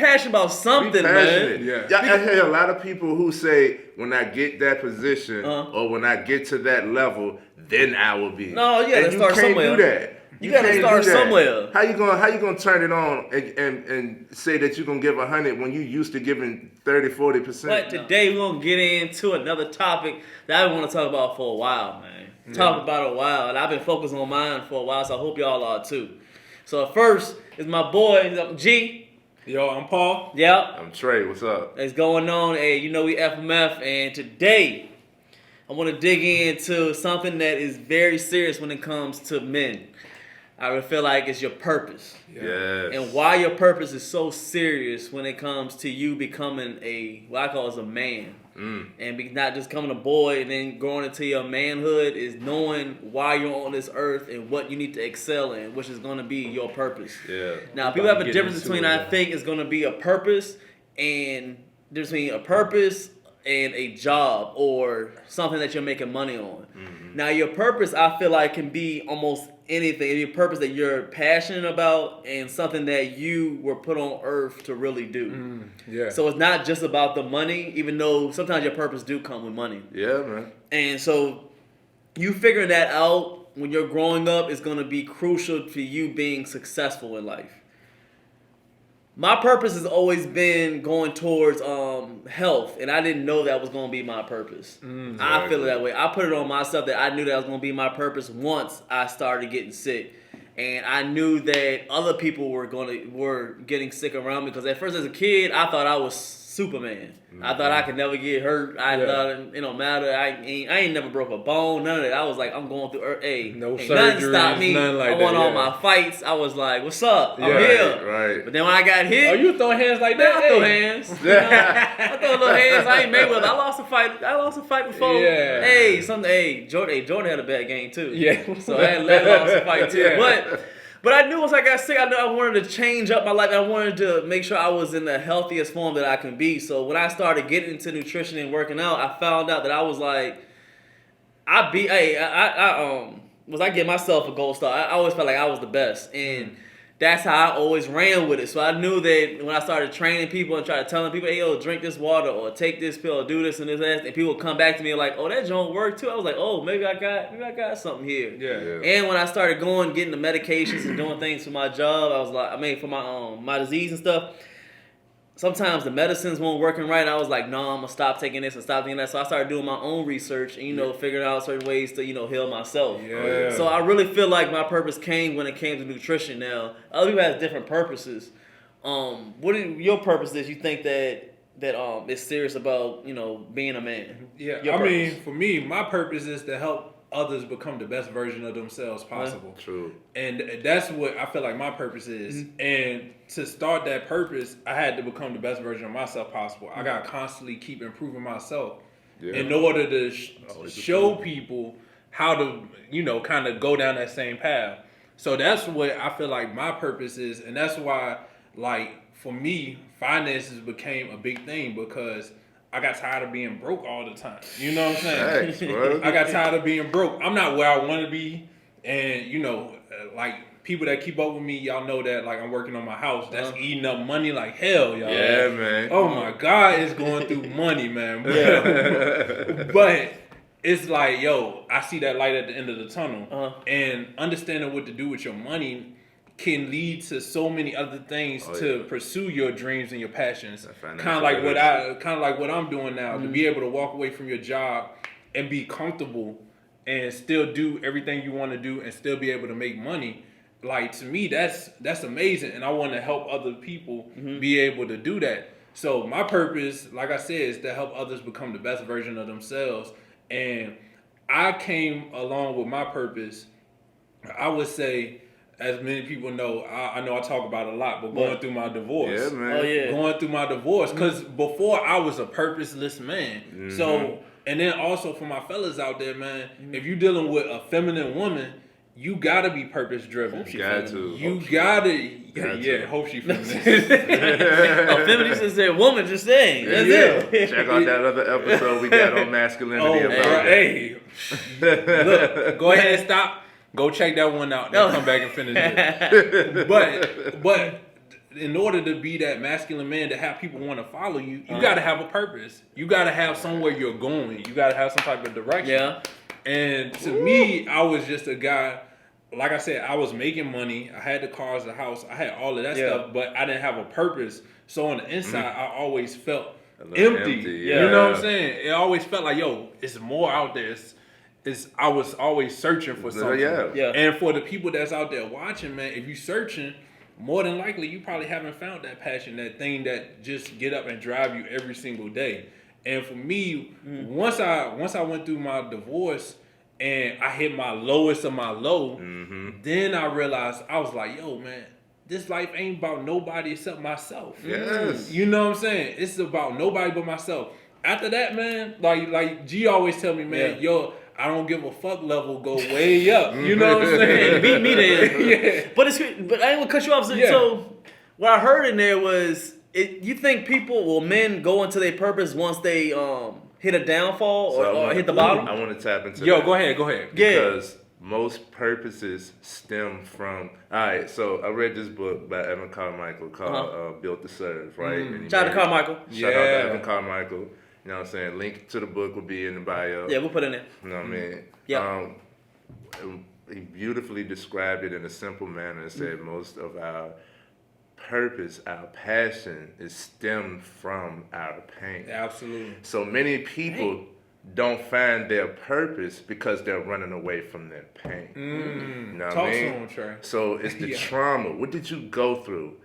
passionate about something, man. Yeah. I hear a lot of people who say, when I get that position or when I get to that level, then I will be. No, you gotta start somewhere. You can't do that. You gotta start somewhere. How you gonna turn it on and say that you're gonna give 100 when you used to giving 30-40%? But today we're gonna get into another topic that I want to talk about for a while, man. Talk about it a while, and I've been focused on mine for a while, so I hope y'all are too. So first is my boy G. Yo, I'm Paul. Yep. I'm Trey. What's up? It's going on. Hey, you know we FMF, and today I want to dig into something that is very serious when it comes to men. I would feel like it's your purpose. Yes. And why your purpose is so serious when it comes to you becoming what I call as a man. And not just becoming a boy and then growing into your manhood is knowing why you're on this earth and what you need to excel in, which is going to be your purpose. Yeah. Now, people have a difference between, I think, it's going to be a purpose and there's between a purpose and a job or something that you're making money on. Now, your purpose, I feel like, can be almost anything. Your purpose that you're passionate about and something that you were put on earth to really do. So it's not just about the money, even though sometimes your purpose do come with money. Yeah, man. And so you figuring that out when you're growing up is going to be crucial to you being successful in life. My purpose has always been going towards health, and I didn't know that was going to be my purpose. I feel it that way. I put it on myself that I knew that was going to be my purpose once I started getting sick, and I knew that other people were getting sick around me because at first as a kid I thought I was Superman. I thought I could never get hurt. I thought it don't matter. I ain't never broke a bone. None of that. I was like, I'm going through. Hey, no ain't surgery, nothing stop me. nothing like I won that, all my fights. I was like, what's up? I'm Right, here. right. But then when I got hit, Oh, you throwing hands like that? I throw hands. I throw little hands. I ain't Mayweather. I lost a fight before. Yeah. Hey, Jordan had a bad game too. Yeah. So I lost a fight too. Yeah. But I knew once I got sick, I knew I wanted to change up my life. I wanted to make sure I was in the healthiest form that I can be. So when I started getting into nutrition and working out, I found out that I was like, I give myself a gold star. I always felt like I was the best. And that's how I always ran with it. So I knew that when I started training people and started telling people, hey, yo, drink this water or take this pill or do this and this and people would come back to me like, oh, that joint worked too. I was like, oh, maybe I got something here. Yeah. And when I started getting the medications and doing things for my job, I was like, for my disease and stuff, sometimes the medicines weren't working right. I was like, no, I'm going to stop taking this and stop taking that. So I started doing my own research and, figuring out certain ways to, heal myself. Yeah. So I really feel like my purpose came when it came to nutrition. Now, other people have different purposes. What is your purpose that you think that is serious about, being a man? Yeah, I mean, for me, my purpose is to help others become the best version of themselves possible. True. And that's what I feel like my purpose is. And to start that purpose, I had to become the best version of myself possible. I got to constantly keep improving myself in order to show people how to, kind of go down that same path. So that's what I feel like my purpose is. And that's why, like, for me, finances became a big thing because I got tired of being broke all the time. You know what I'm saying? Thanks, bro. I got tired of being broke. I'm not where I want to be. And, like, people that keep up with me, y'all know that, like, I'm working on my house. That's eating up money like hell, y'all. Yeah, man. Oh, my God, it's going through money, man. But it's like, yo, I see that light at the end of the tunnel. And understanding what to do with your money can lead to so many other things to pursue your dreams and your passions. Kind of like what I'm doing now, to be able to walk away from your job and be comfortable and still do everything you want to do and still be able to make money. Like, to me, that's amazing, and I want to help other people be able to do that. So my purpose, like I said, is to help others become the best version of themselves. And I came along with my purpose, I would say, as many people know, I know I talk about it a lot, but going through my divorce. Yeah, man. Oh, yeah. Going through my divorce. Because before, I was a purposeless man. So, and then also for my fellas out there, man, if you're dealing with a feminine woman, you gotta be purpose driven. You got to. You gotta. Yeah, hope she feminist. A feminist is a woman just saying. That's it. Check out that other episode we got on masculinity about that. Hey, look, go ahead and stop. Go check that one out. Then come back and finish it. But in order to be that masculine man to have people want to follow you, you got to have a purpose. You got to have somewhere you're going. You got to have some type of direction. Yeah. And to me, I was just a guy. Like I said, I was making money. I had the cars, the house. I had all of that stuff, but I didn't have a purpose. So on the inside, I always felt empty. Yeah. You know what I'm saying? It always felt like, yo, it's more out there. I was always searching for something. Yeah. And for the people that's out there watching, man, if you're searching, more than likely you probably haven't found that passion, that thing that just get up and drive you every single day. And for me, once I went through my divorce and I hit my lowest of my low, then I realized, I was like, yo, man, this life ain't about nobody except myself. Yes. You know what I'm saying? It's about nobody but myself. After that, man, like G always tell me, man, yo, I don't give a fuck level go way up. You know what I'm saying? Beat me then. But I ain't gonna cut you off. So what I heard in there was, you think men go into their purpose once they hit a downfall or hit the bottom? I want to tap into Yo, that. go ahead. Because most purposes stem from... All right, so I read this book by Evan Carmichael called Built to Serve, right? Shout out to Carmichael. Shout out to Evan Carmichael. You know what I'm saying? Link to the book will be in the bio. Yeah, we'll put it in there. You know what I mean? Yeah. He beautifully described it in a simple manner and said most of our purpose, our passion is stemmed from our pain. Absolutely. So many people don't find their purpose because they're running away from their pain. You know what I mean? Trey. So it's the trauma. What did you go through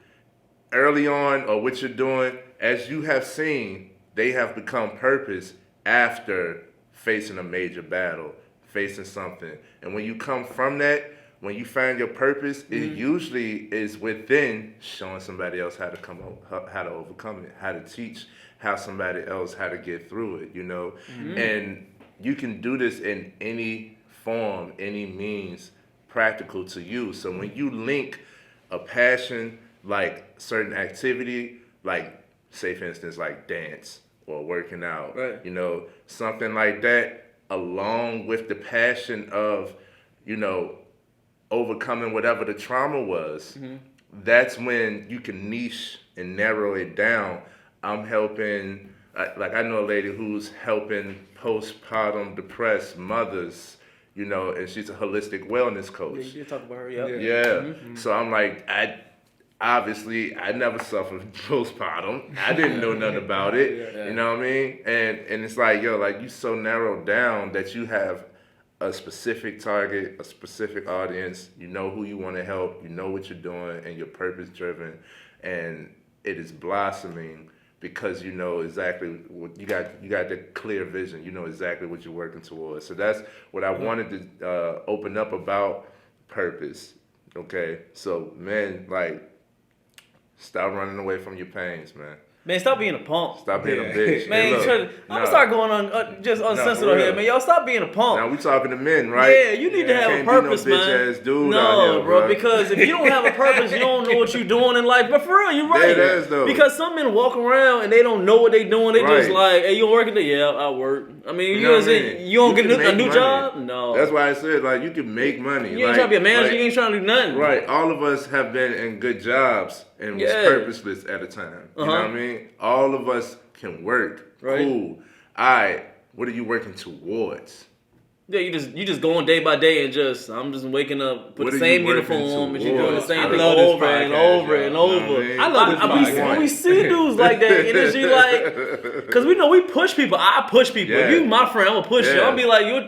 early on, or what you're doing? As you have seen, they have become purpose after facing a major battle, facing something. And when you come from that, when you find your purpose, it usually is within showing somebody else how to overcome it, how to teach how somebody else how to get through it, you know? And you can do this in any form, any means practical to you. So when you link a passion, like certain activity, like say for instance, like dance or working out, you know, something like that, along with the passion of, you know, overcoming whatever the trauma was, that's when you can niche and narrow it down. I'm helping, like I know a lady who's helping postpartum depressed mothers, you know, and she's a holistic wellness coach. Yeah, you talk about her, yeah. Yeah. So I'm like, I never suffered postpartum. I didn't know nothing about it. You know what I mean? And it's like, yo, like you so narrowed down that you have a specific target, a specific audience. You know who you want to help. You know what you're doing, and you're purpose driven, and it is blossoming because you know exactly what you got. You got the clear vision. You know exactly what you're working towards. So that's what I wanted to open up about purpose. Okay, so men, like, stop running away from your pains, man. Man, stop being a punk. Stop being a bitch. Man, I'm gonna start going on just uncensored on here, man. Y'all stop being a punk. Now we talking to men, right? Yeah, you need to have a purpose, be no man. bitch ass dude no, out here, bro, because if you don't have a purpose, you don't know what you're doing in life. But for real, you're right. Dead ass, though. Because some men walk around and they don't know what they doing. They just like, hey, you working there? Yeah, I work. I mean, you don't get a new job? No. That's why I said, like, you can make money. You ain't trying to be a manager. You ain't trying to do nothing. Right. All of us have been in good jobs and was purposeless at a time. You know what I mean? All of us can work. Right. Cool. All right. What are you working towards? Yeah, you just going day by day and I'm just waking up, put the same uniform on, and you're doing the same thing over and over and over. I love this podcast. We see dudes like that, and it's like, because we know we push people. I push people. If you my friend, I'm gonna push you. I'll be like, you're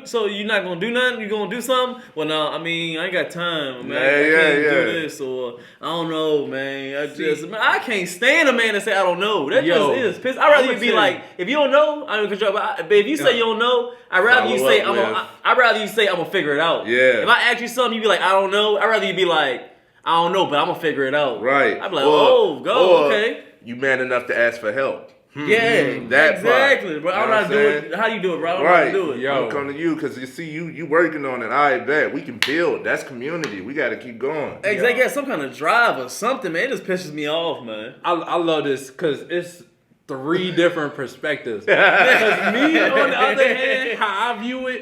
not gonna do nothing? You gonna do something? Well, no, I mean, I ain't got time, man. I can't do this, or I don't know, man. I can't stand a man that say I don't know. That just is piss. I'd rather you be like, if you don't know, I'm in control. But if you say you don't know, I'd rather you say I'd rather you say I'm gonna figure it out. Yeah. If I ask you something, you be like, I don't know. I'd rather you be like, I don't know, but I'm gonna figure it out. Right. I'd be like, okay. You man enough to ask for help. Yeah, that exactly, part. bro. I don't know how to do it. How do you do it, bro? I don't know how to do it. I'm come to you because you see you working on it. I bet we can build. That's community. We got to keep going. Exactly. Yeah, some kind of drive or something, man. It just pisses me off, man. I love this because it's 3 different perspectives. Because me, on the other hand, how I view it,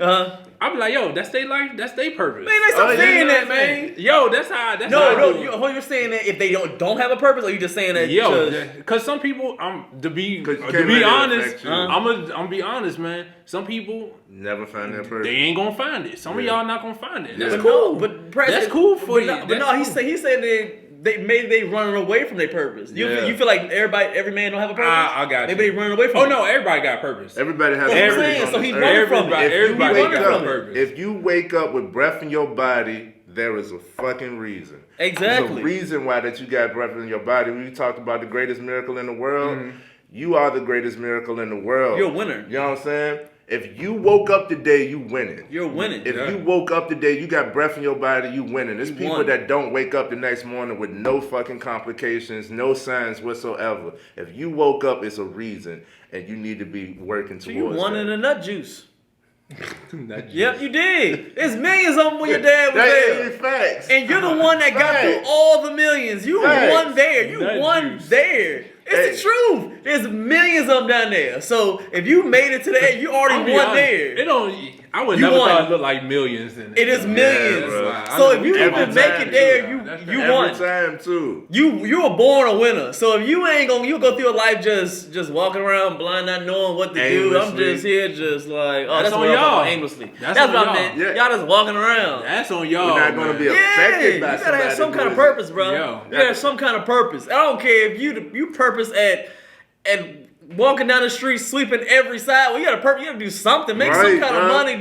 I be like, yo, that's their life, that's their purpose. Man, they stop saying that, man. Yo, that's how. That's No, how you're saying that if they don't have a purpose, or you just saying that? Yo, because some people, to be honest, I'm be honest, man. Some people never find their purpose. They ain't gonna find it. Some of y'all not gonna find it. That's but cool. No, but that's cool for you. But no, he said maybe they running away from their purpose. You feel like every man don't have a purpose? I got you. Maybe they running away from. Oh no, everybody got purpose. Everybody has a purpose. So he's running from it. Everybody got a purpose. If you wake up with breath in your body, there is a fucking reason. Exactly. There's a reason why that you got breath in your body. When you talked about the greatest miracle in the world, you are the greatest miracle in the world. You're a winner. You know what I'm saying? If you woke up today, you winning. You're winning. If you woke up today, you got breath in your body, you winning. There's people that don't wake up the next morning with no fucking complications, no signs whatsoever. If you woke up, it's a reason, and you need to be working towards you won in a nut juice. Nut juice. Yep, you did. There's millions of them when your dad was there. Facts. And you're the one that got through all the millions. You won there. You won there. It's the truth. There's millions of them down there. So if you made it to the end, you already won there. It don't. I would never thought it looked like millions. It is millions. Yeah, so if you even make it there, you won. Every time too. You were born a winner. So if you ain't gonna, you go through your life just walking around blind, not knowing what to do. I'm just here, just like, oh, that's on what y'all. I'm aimlessly. That's what on I meant. y'all. Y'all just walking around. That's on y'all. We're not gonna be affected by you gotta have some kind of doing it. purpose, bro. Yo. You gotta have some kind of purpose. I don't care if you purpose at walking down the street sweeping every side. Well, you gotta do something. Make some kind of money.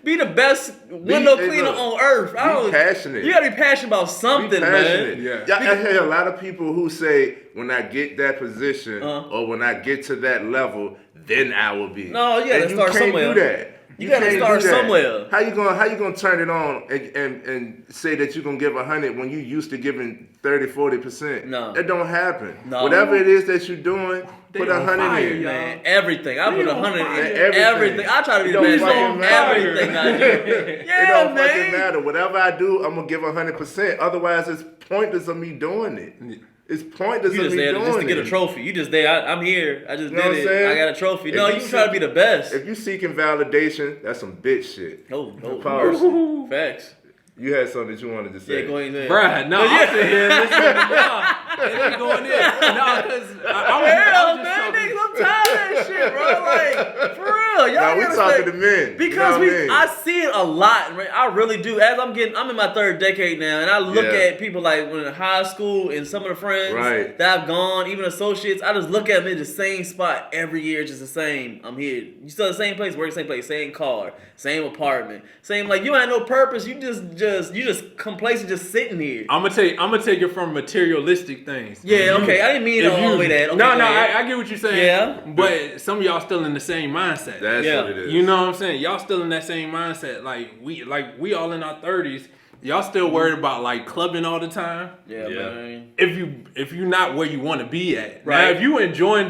Be the best window cleaner on earth. Be passionate. You gotta be passionate about something, man. Yeah. I hear a lot of people who say, when I get that position or when I get to that level, then I will be. No, you gotta start somewhere. You can't do that. You gotta start somewhere. How you gonna turn it on and say that you're gonna give 100 when you used to giving 30-40%? No. That don't happen. No. Whatever it is that you're doing, put 100 in. Man, everything. I put 100 in everything. everything. I try to be the best on everything I do. It Yeah, don't man. fucking matter. Whatever I do, I'm gonna give 100%. Otherwise, it's pointless of me doing it. It's pointless You of just me there doing just to get a it. trophy. You just there. I'm here. I just You know did what I'm it. saying? I got a trophy. If No, you you try to be the best. If you seeking validation, that's some bitch shit. No. Pause. Facts. You had something that you wanted to say. Yeah, go ahead. Bruh, no, I'm sitting here listening to y'all. It ain't going in. No, because Hell, man, niggas, I'm tired of that shit, bro. Like, for real. Y'all Now we gotta talking stay- to men. Because you know what I mean? I see it a lot. Right? I really do. As I'm in my third decade now, and I look at people like when in high school and some of the friends that I've gone, even associates, I just look at them in the same spot every year, just the same. I'm here. You still the same place, work the same place, same car, same apartment, same like you ain't no purpose. You just complacent, just sitting here. I'm gonna take it from materialistic things. Yeah, okay. I didn't mean it all the way that. Okay, I get what you're saying. Yeah. But some of y'all still in the same mindset. That's what it is. You know what I'm saying? Y'all still in that same mindset. Like we all in our 30s. Y'all still worried about like clubbing all the time. Yeah, man. If you're not where you want to be at. Right. Now, if you enjoying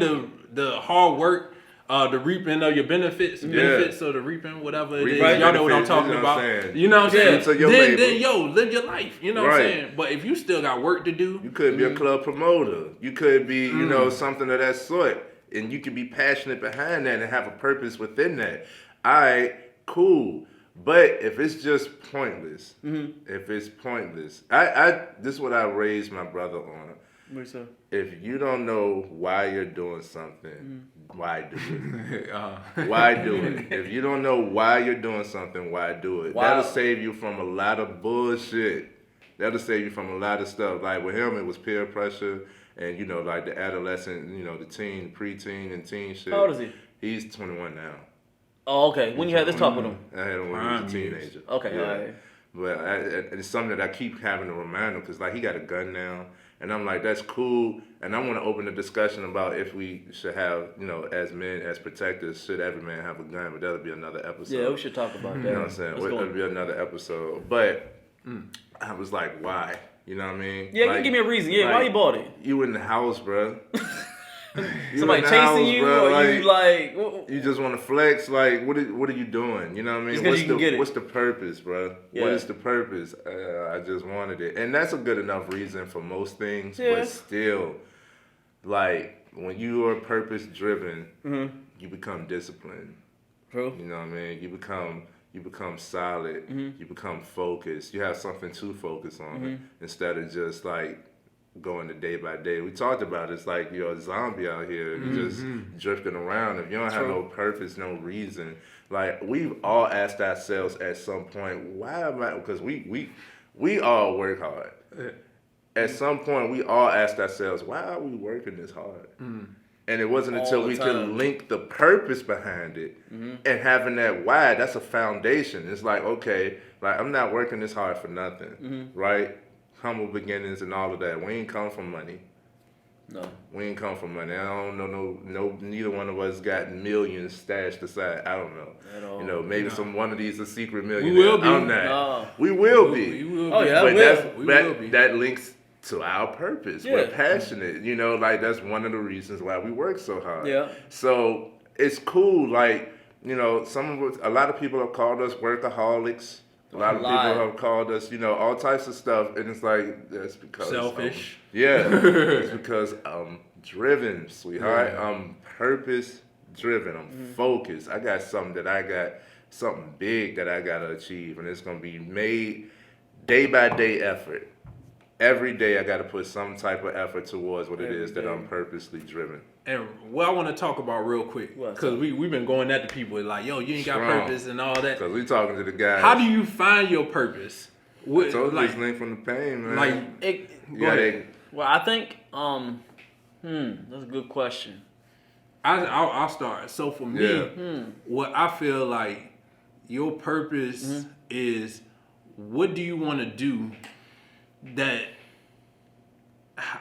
the hard work, the reaping of your benefits or the reaping, whatever it is. Right. Y'all know what I'm talking about. You know what I'm saying? Then live your life. You know what I'm saying? But if you still got work to do. You could be a club promoter. You could be, you know, something of that sort. And you could be passionate behind that and have a purpose within that. All right, cool. But if it's just pointless, if it's pointless, this is what I raised my brother on. What's up? If you don't know why you're doing something, why do it? Why do it? If you don't know why you're doing something, why do it? That'll save you from a lot of bullshit. That'll save you from a lot of stuff. Like with him, it was peer pressure and, you know, like the adolescent, you know, the teen, preteen, and teen shit. How old is he? He's 21 now. Oh, okay. When you had this talk with him? I had him when he was a teenager. Okay, yeah. all right. But it's something that I keep having to remind him because, like, he got a gun now. And I'm like, that's cool. And I want to open a discussion about if we should have, you know, as men, as protectors, should every man have a gun? But that'll be another episode. Yeah, we should talk about that. You know what I'm saying? It'll be another episode. But I was like, why? You know what I mean? Yeah, like, give me a reason. Yeah, why you bought it? You in the house, bro. Somebody chasing you, bro. or like, you like? You just want to flex? Like, what are you doing? You know what I mean? What's the purpose, bro? Yeah. What is the purpose? I just wanted it, and that's a good enough reason for most things. Yeah. But still, like when you are purpose driven, you become disciplined. True. You know what I mean? You become you become solid, you become focused, you have something to focus on instead of just like going to day by day. We talked about it's like you're a zombie out here, you're just drifting around. If you don't have no purpose, no reason, like we've all asked ourselves at some point, why am I? Because we all work hard. At some point, we all asked ourselves, why are we working this hard? And it wasn't until we could link the purpose behind it and having that why, that's a foundation. It's like, okay, like I'm not working this hard for nothing, right? Humble beginnings and all of that. We ain't come from money. No. We ain't come from money. I don't know, no, neither one of us got millions stashed aside. I don't know. At all. You know, maybe one of these a secret millionaire. We will be. I'm not. No. We will be. We will Oh, be. yeah, But that links to our purpose. Yeah. We're passionate. You know, like that's one of the reasons why we work so hard. Yeah. So it's cool. Like, you know, a lot of people have called us workaholics. A lot of people have called us, you know, all types of stuff, and it's like that's because Selfish. it's because I'm driven, sweetheart. Yeah. I'm purpose driven. I'm focused. I got something big that I gotta achieve, and it's gonna be made day by day effort. Every day I got to put some type of effort towards what it is that I'm purposely driven. And what I want to talk about real quick, because we've been going at the people like, yo, you ain't got purpose and all that. Because we talking to the guys. How do you find your purpose? I told you it's linked from the pain, man. Well, I think that's a good question. I'll start. So for me, what I feel like your purpose is, what do you want to do that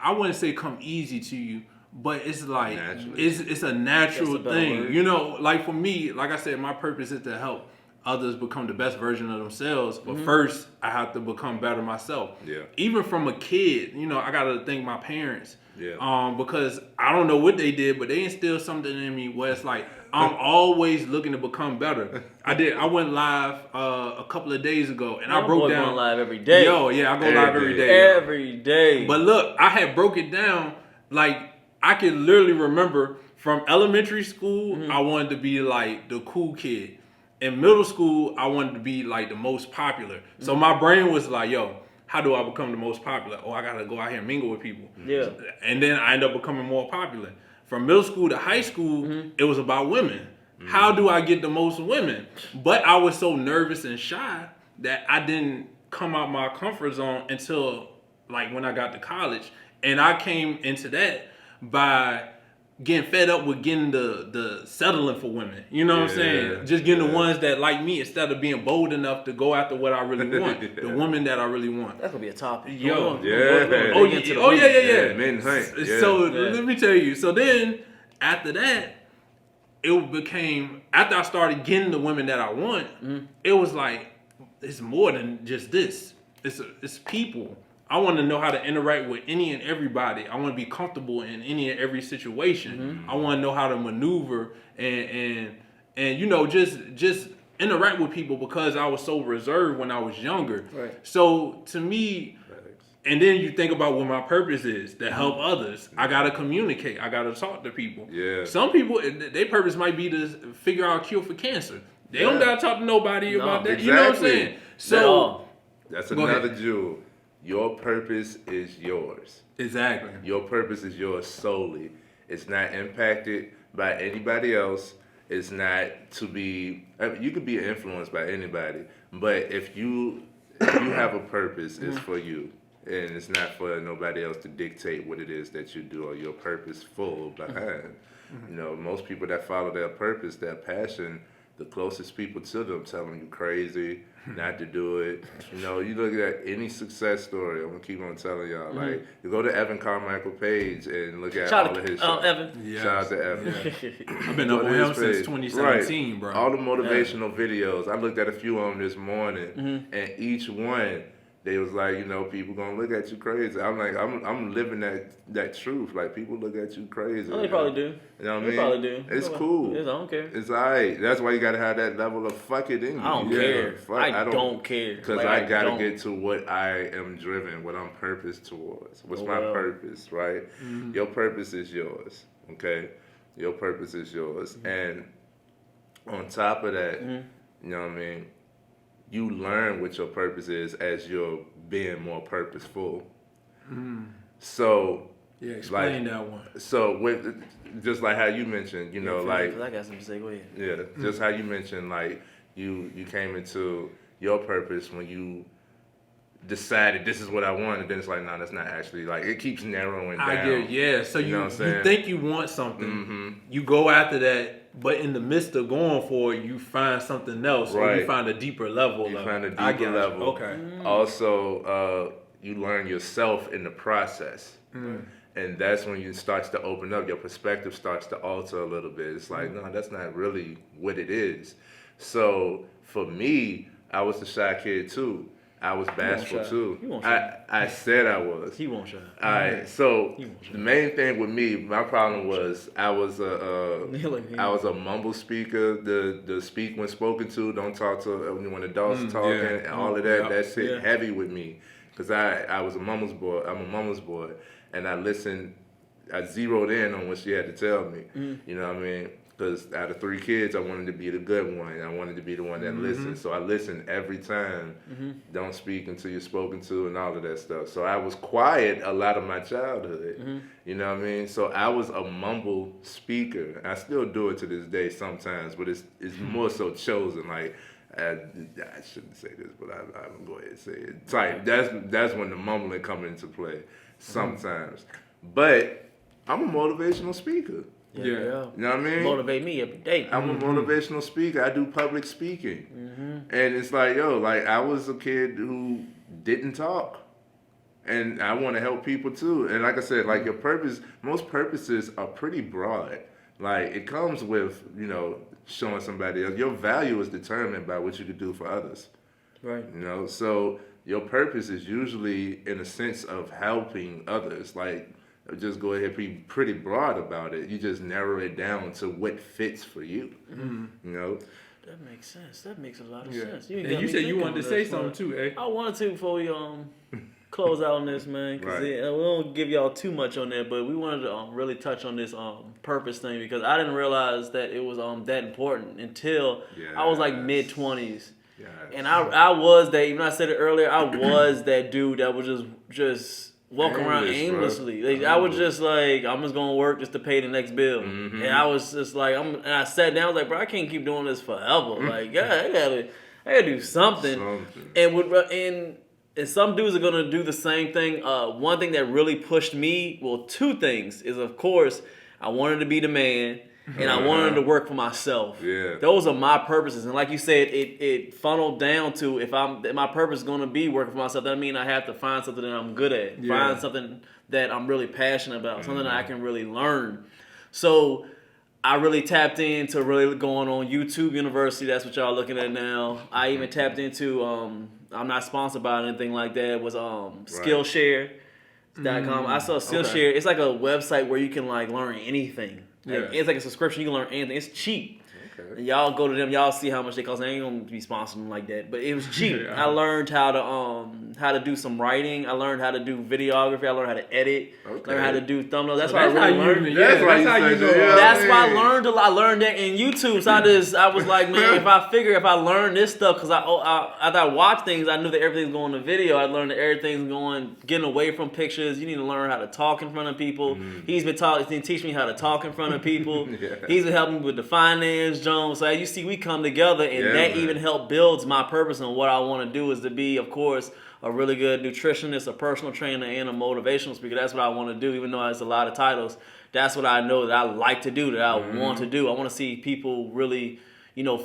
I wouldn't say come easy to you, but it's like it's a natural thing. Word. You know, like for me, like I said, my purpose is to help others become the best version of themselves. But first, I have to become better myself. Yeah. Even from a kid, you know, I gotta thank my parents. Yeah. Because I don't know what they did, but they instilled something in me where it's like I'm always looking to become better. I went live a couple of days ago, and I broke down. Going live every day. Yo, yeah, I go live every day. Every day. But look, I had broke it down. Like I can literally remember from elementary school, I wanted to be like the cool kid. In middle school, I wanted to be like the most popular. So my brain was like, yo, how do I become the most popular? Oh, I gotta go out here and mingle with people. Yeah. And then I end up becoming more popular. From middle school to high school, it was about women. How do I get the most women? But I was so nervous and shy that I didn't come out my comfort zone until like when I got to college. And I came into that by getting fed up with getting the settling for women. You know what I'm saying? Just getting the ones that like me instead of being bold enough to go after what I really want. The woman that I really want. That's gonna be a topic. Yo. Yeah. Men hunt. Yeah. So let me tell you. So then after that, it became, after I started getting the women that I want, it was like, it's more than just this. It's people. I want to know how to interact with any and everybody. I want to be comfortable in any and every situation. I want to know how to maneuver and you know, just interact with people because I was so reserved when I was younger. Right. So to me, and then you think about what my purpose is, to help others. I got to communicate. I got to talk to people. Yeah. Some people, their purpose might be to figure out a cure for cancer. They don't got to talk to nobody about that. Exactly. You know what I'm saying? So that's another jewel. Your purpose is yours. Exactly. Your purpose is yours solely. It's not impacted by anybody else. It's not to be, I mean, you could be influenced by anybody, but if you have a purpose, it's for you. And it's not for nobody else to dictate what it is that you do or your purpose full behind. You know, most people that follow their purpose, their passion, the closest people to them tell them you crazy, not to do it. You know, you look at any success story, I'm gonna keep on telling y'all, like, you go to Evan Carmichael page and look at all of his shows. Evan. Yes. Shout out to Evan. I've been up on him since 2017, bro. All the motivational videos. I looked at a few of them this morning, and each one, they was like, you know, people gonna look at you crazy. I'm like, I'm living that truth. Like, people look at you crazy. Oh, they probably do. You know what I mean? They probably do. It's cool. I don't care. It's alright. That's why you gotta have that level of fuck it in you. I don't care. I don't care. Because I gotta get to what I am driven, what I'm purposed towards. What's my purpose, right? Your purpose is yours. Okay? Your purpose is yours. And on top of that, you know what I mean? you learn what your purpose is as you're being more purposeful. So Yeah, explain like, that one. so with just like how you mentioned, you know, like I got something to say. Go ahead. yeah, just how you mentioned, like you came into your purpose when you decided this is what I want, and then it's like, no, that's not actually, like, it keeps narrowing down. I get it, yeah. So You know what I'm saying? you think you want something, you go after that, but in the midst of going for it, you find something else, or you Right. find a deeper level. You find a I deeper get you. level. Okay. Also, you learn yourself in the process. And that's when you starts to open up. Your perspective starts to alter a little bit. It's like, no, that's not really what it is. So for me, I was the shy kid too. I was bashful shy. too. You won't shy. I said I was. He won't shine. All right. So He won't shy. the main thing with me, my problem was I was a mumble speaker. The speak when spoken to, don't talk to when adults are talking, yeah. and all of that. Yeah. That shit Yeah. heavy with me, because I was a mama's boy. I'm a mama's boy, and I listened. I zeroed in on what she had to tell me. You know what I mean? Because out of 3 kids, I wanted to be the good one. I wanted to be the one that listened. So I listened every time. Don't speak until you're spoken to and all of that stuff. So I was quiet a lot of my childhood. You know what I mean? So I was a mumble speaker. I still do it to this day sometimes, but it's more so chosen. Like, I shouldn't say this, but I'm going to go ahead and say it. It's like, that's when the mumbling come into play sometimes. But I'm a motivational speaker. Yeah. You know what I mean? Motivate me every day. I'm a motivational speaker. I do public speaking. And it's like, yo, like I was a kid who didn't talk. And I want to help people too. And like I said, like your purpose, most purposes are pretty broad. Like it comes with, you know, showing somebody else. Your value is determined by what you can do for others. Right. You know, so your purpose is usually in a sense of helping others. Like, just go ahead and be pretty broad about it. You just narrow it down to what fits for you. You know? That makes sense. That makes a lot of Yeah. sense. And you said you wanted to say something too, eh? I wanted to before we close out on this, man. Because Right. we don't give y'all too much on that, but we wanted to really touch on this purpose thing because I didn't realize that it was that important until I was like Yes. mid-20s. Yes. And I was that, even though I said it earlier, I was that dude that was just walking around Aimless, bro. aimlessly. Like, I was just like, I'm just gonna work just to pay the next bill. And I was just like, and I sat down, I was like, bro, I can't keep doing this forever. Like, yeah, I gotta do something. And some dudes are gonna do the same thing. One thing that really pushed me, well, 2 things is, of course, I wanted to be the man. And I wanted to work for myself. Yeah. Those are my purposes. And like you said, it funneled down to if my purpose is going to be working for myself, that means I have to find something that I'm good at. Yeah. Find something that I'm really passionate about. Something that I can really learn. So I really tapped into really going on YouTube University. That's what y'all looking at now. I even tapped into, I'm not sponsored by anything like that. It was Skillshare.com. I saw Skillshare. Okay. It's like a website where you can like learn anything. Like, Yeah. it's like a subscription. You can learn anything. It's cheap. Okay. And y'all go to them. Y'all see how much they cost. I ain't gonna be sponsoring them like that. But it was cheap. Yeah. I learned how to do some writing. I learned how to do videography. I learned how to edit. Okay. Learned how to do thumbnails. That's So why I that's really how learned. you, That's why that's how you you said know. that, yeah. That's why I man. learned a lot. I learned that in YouTube. So I was like, man, if I learn this stuff, because after I watch things, I knew that everything's going to video. I learned that everything's getting away from pictures. You need to learn how to talk in front of people. He's been teach me how to talk in front of people. Yeah. He's been helping me with the finance, Jones. So as you see, we come together, and Yeah, that man. even helped builds my purpose and what I want to do is to be, of course, a really good nutritionist, a personal trainer, and a motivational speaker. That's what I want to do, even though it's a lot of titles. That's what I know that I like to do, that I want to do. I want to see people really,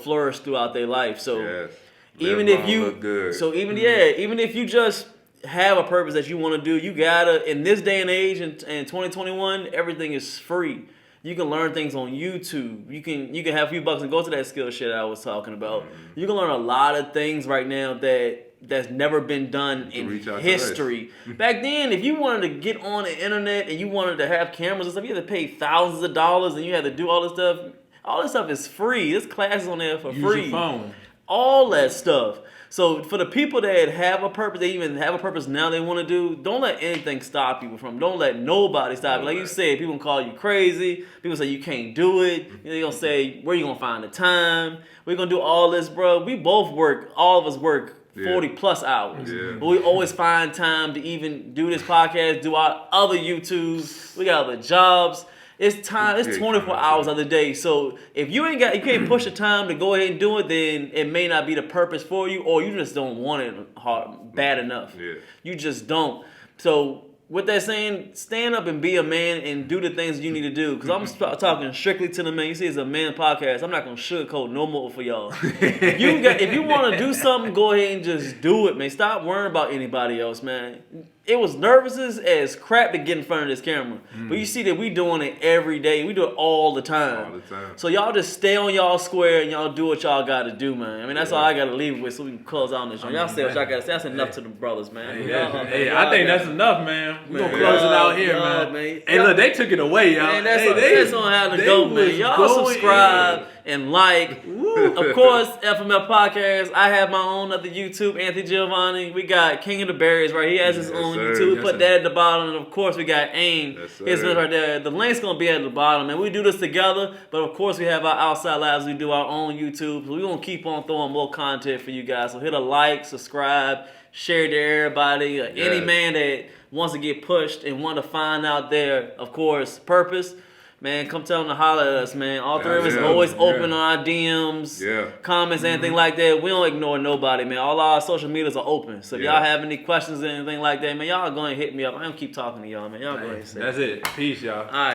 flourish throughout their life. So Yes. even Live if long, you, look good. so even even if you just have a purpose that you want to do, you gotta, in this day and age, in 2021, everything is free. You can learn things on YouTube. You can have a few bucks and go to that Skillshare that I was talking about. You can learn a lot of things right now that's never been done in reach out to history. Back then, if you wanted to get on the internet and you wanted to have cameras and stuff, you had to pay thousands of dollars and you had to do all this stuff. All this stuff is free. This class is on there for Use free. your phone. all that stuff. So for the people that have a purpose, they even have a purpose now they want to do, don't let anything stop you from. Don't let nobody stop you. Like you said, people gonna call you crazy. People say you can't do it. They gonna say, where you gonna find the time? We're gonna do all this, bro. We both work, all of us work 40 plus hours. Yeah. But we always find time to even do this podcast, do our other YouTubes. We got other jobs. It's time. It's 24 hours of the day. So if you can't push the time to go ahead and do it, then it may not be the purpose for you, or you just don't want it bad enough. Yeah. You just don't. So with that saying, stand up and be a man and do the things you need to do. Because I'm talking strictly to the man. You see, it's a man podcast. I'm not gonna sugarcoat no more for y'all. If you want to do something, go ahead and just do it, man. Stop worrying about anybody else, man. It was nervous as crap to get in front of this camera. But you see that we doing it every day. We do it all the time. All the time. So y'all just stay on y'all square and y'all do what y'all got to do, man. I mean, that's all I got to leave with so we can close out on this. Y'all say what y'all got to say. That's enough to the brothers, man. I think that's enough, man. We're going to close it out here, man. Hey, look, they took it away, y'all. Man, that's on how to go, man. Y'all subscribe and like. Of course, FMF Podcast. I have my own other YouTube, Anthony Giovanni. We got King of the Berries, right? He has his own YouTube. We put that at the bottom. And of course, we got AIM. His right there. The link's going to be at the bottom. And we do this together. But of course, we have our outside lives. We do our own YouTube. So we're going to keep on throwing more content for you guys. So hit a like, subscribe, share to everybody. Any man that wants to get pushed and want to find out their, of course, purpose. Man, come tell them to holler at us, man. All three of us always open on our DMs, comments, anything like that. We don't ignore nobody, man. All our social medias are open. So if y'all have any questions or anything like that, man, y'all go ahead and hit me up. I don't keep talking to y'all, man. Y'all go ahead and say That's it. Peace, y'all. All right.